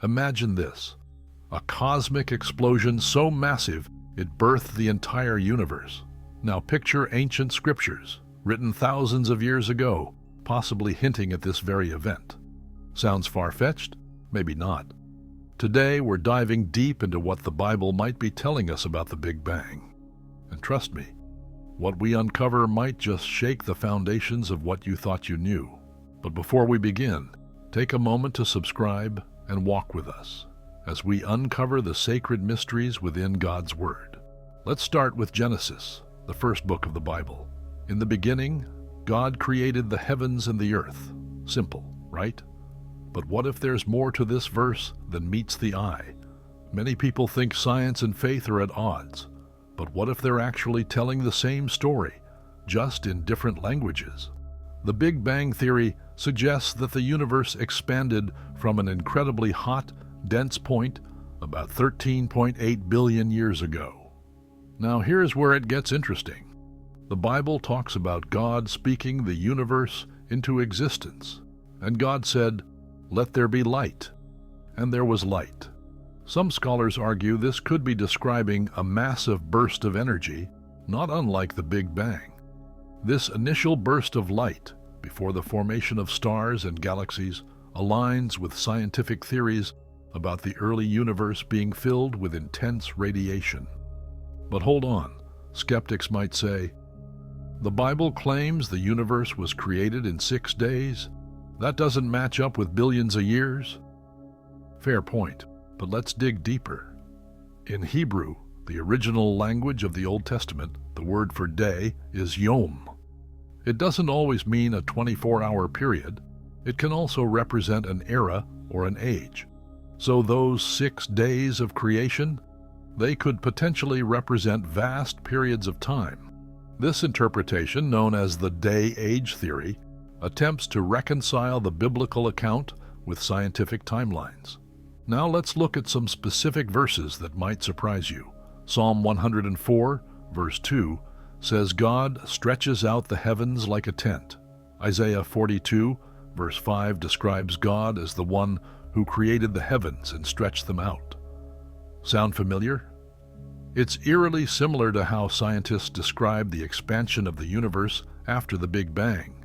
Imagine this: a cosmic explosion so massive it birthed the entire universe. Now picture ancient scriptures, written thousands of years ago, possibly hinting at this very event. Sounds far-fetched? Maybe not. Today we're diving deep into what the Bible might be telling us about the Big Bang. And trust me, what we uncover might just shake the foundations of what you thought you knew. But before we begin, take a moment to subscribe and walk with us as we uncover the sacred mysteries within God's Word. Let's start with Genesis, the first book of the Bible. In the beginning, God created the heavens and the earth. Simple, right? But what if there's more to this verse than meets the eye? Many people think science and faith are at odds. But what if they're actually telling the same story, just in different languages? The Big Bang Theory suggests that the universe expanded from an incredibly hot, dense point about 13.8 billion years ago. Now here's where it gets interesting. The Bible talks about God speaking the universe into existence. And God said, "Let there be light." And there was light. Some scholars argue this could be describing a massive burst of energy, not unlike the Big Bang. This initial burst of light, before the formation of stars and galaxies, aligns with scientific theories about the early universe being filled with intense radiation. But hold on, skeptics might say, the Bible claims the universe was created in 6 days. That doesn't match up with billions of years. Fair point. But let's dig deeper. In Hebrew, the original language of the Old Testament, the word for day is yom. It doesn't always mean a 24-hour period. It can also represent an era or an age. So those 6 days of creation, they could potentially represent vast periods of time. This interpretation, known as the day-age theory, attempts to reconcile the biblical account with scientific timelines. Now let's look at some specific verses that might surprise you. Psalm 104, verse 2, says God stretches out the heavens like a tent. Isaiah 42, verse 5 describes God as the one who created the heavens and stretched them out. Sound familiar? It's eerily similar to how scientists describe the expansion of the universe after the Big Bang.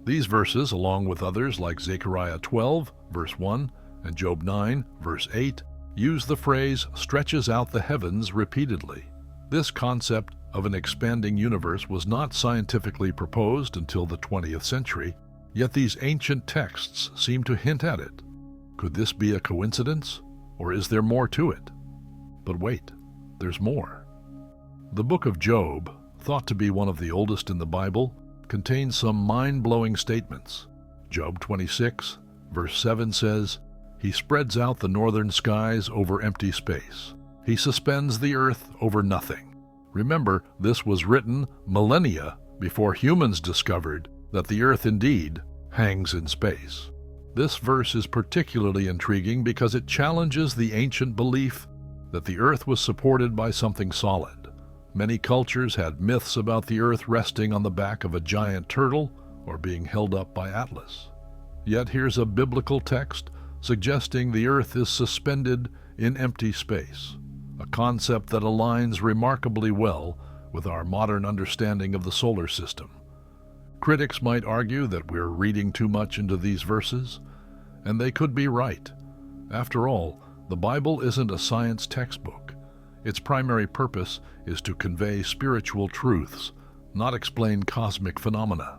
These verses, along with others like Zechariah 12, verse 1, and Job 9, verse 8, use the phrase "stretches out the heavens" repeatedly. This concept of an expanding universe was not scientifically proposed until the 20th century, yet these ancient texts seem to hint at it. Could this be a coincidence, or is there more to it? But wait, there's more. The book of Job, thought to be one of the oldest in the Bible, contains some mind-blowing statements. Job 26, verse 7 says, "He spreads out the northern skies over empty space. He suspends the earth over nothing." Remember, this was written millennia before humans discovered that the earth indeed hangs in space. This verse is particularly intriguing because it challenges the ancient belief that the earth was supported by something solid. Many cultures had myths about the earth resting on the back of a giant turtle or being held up by Atlas. Yet here's a biblical text suggesting the earth is suspended in empty space, a concept that aligns remarkably well with our modern understanding of the solar system. Critics might argue that we're reading too much into these verses, and they could be right. After all, the Bible isn't a science textbook. Its primary purpose is to convey spiritual truths, not explain cosmic phenomena.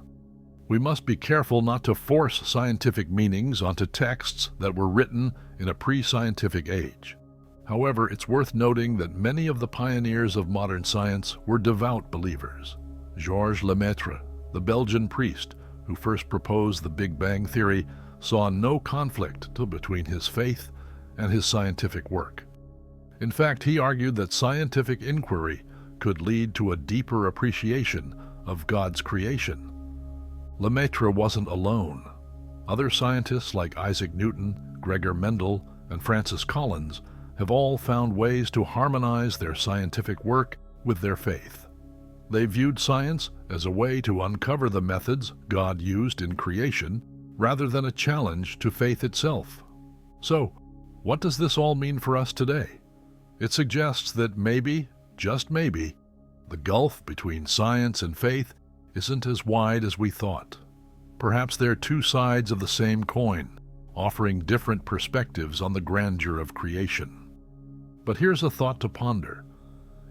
We must be careful not to force scientific meanings onto texts that were written in a pre-scientific age. However, it's worth noting that many of the pioneers of modern science were devout believers. Georges Lemaitre, the Belgian priest who first proposed the Big Bang Theory, saw no conflict between his faith and his scientific work. In fact, he argued that scientific inquiry could lead to a deeper appreciation of God's creation. Lemaitre wasn't alone. Other scientists like Isaac Newton, Gregor Mendel, and Francis Collins have all found ways to harmonize their scientific work with their faith. They viewed science as a way to uncover the methods God used in creation rather than a challenge to faith itself. So, What does this all mean for us today? It suggests that maybe, just maybe, the gulf between science and faith isn't as wide as we thought. Perhaps they're two sides of the same coin, offering different perspectives on the grandeur of creation. But here's a thought to ponder.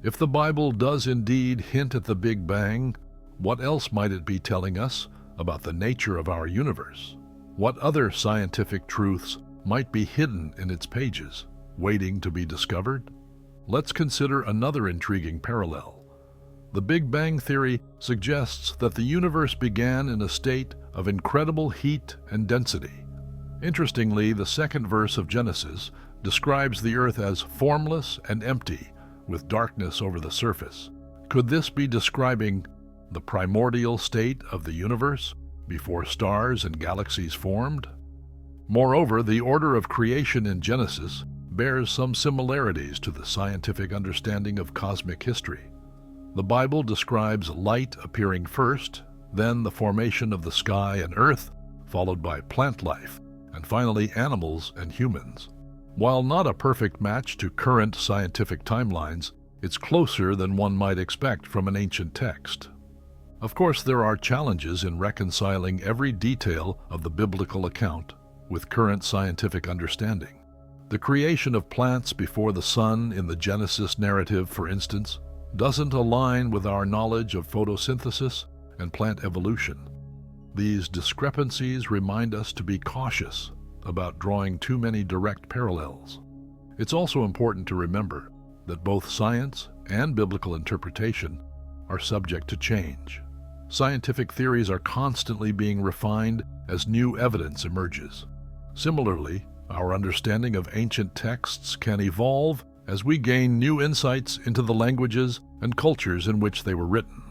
If the Bible does indeed hint at the Big Bang, what else might it be telling us about the nature of our universe? What other scientific truths might be hidden in its pages, waiting to be discovered? Let's consider another intriguing parallel. The Big Bang Theory suggests that the universe began in a state of incredible heat and density. Interestingly, the second verse of Genesis describes the earth as formless and empty, with darkness over the surface. Could this be describing the primordial state of the universe before stars and galaxies formed? Moreover, the order of creation in Genesis bears some similarities to the scientific understanding of cosmic history. The Bible describes light appearing first, then the formation of the sky and earth, followed by plant life, and finally animals and humans. While not a perfect match to current scientific timelines, it's closer than one might expect from an ancient text. Of course, there are challenges in reconciling every detail of the biblical account with current scientific understanding. The creation of plants before the sun in the Genesis narrative, for instance, doesn't align with our knowledge of photosynthesis and plant evolution. These discrepancies remind us to be cautious about drawing too many direct parallels. It's also important to remember that both science and biblical interpretation are subject to change. Scientific theories are constantly being refined as new evidence emerges. Similarly, our understanding of ancient texts can evolve as we gain new insights into the languages and cultures in which they were written.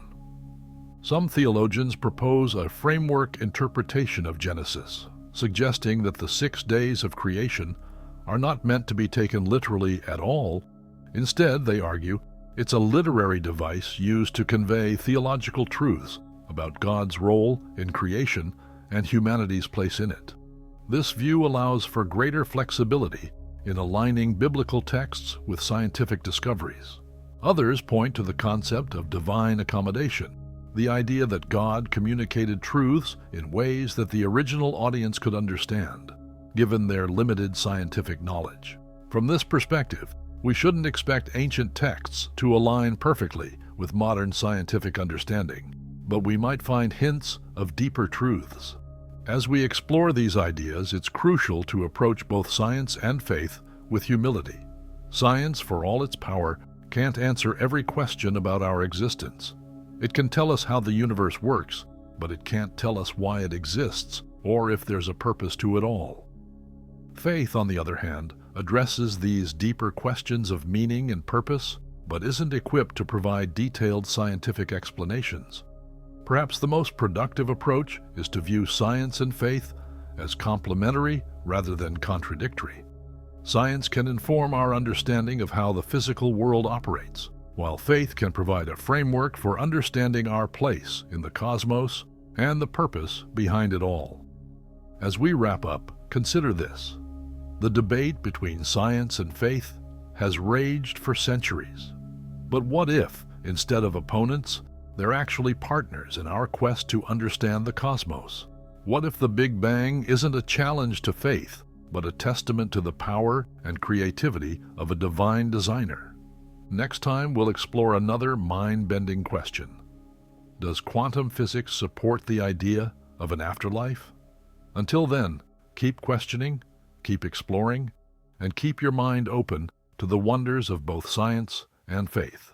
Some theologians propose a framework interpretation of Genesis, suggesting that the 6 days of creation are not meant to be taken literally at all. Instead, they argue, it's a literary device used to convey theological truths about God's role in creation and humanity's place in it. This view allows for greater flexibility in aligning biblical texts with scientific discoveries. Others point to the concept of divine accommodation, the idea that God communicated truths in ways that the original audience could understand, given their limited scientific knowledge. From this perspective, we shouldn't expect ancient texts to align perfectly with modern scientific understanding, but we might find hints of deeper truths. As we explore these ideas, it's crucial to approach both science and faith with humility. Science, for all its power, can't answer every question about our existence. It can tell us how the universe works, but it can't tell us why it exists or if there's a purpose to it all. Faith, on the other hand, addresses these deeper questions of meaning and purpose, but isn't equipped to provide detailed scientific explanations. Perhaps the most productive approach is to view science and faith as complementary rather than contradictory. Science can inform our understanding of how the physical world operates, while faith can provide a framework for understanding our place in the cosmos and the purpose behind it all. As we wrap up, consider this. The debate between science and faith has raged for centuries. But what if, instead of opponents, they're actually partners in our quest to understand the cosmos? What if the Big Bang isn't a challenge to faith, but a testament to the power and creativity of a divine designer? Next time, we'll explore another mind-bending question. Does quantum physics support the idea of an afterlife? Until then, keep questioning, keep exploring, and keep your mind open to the wonders of both science and faith.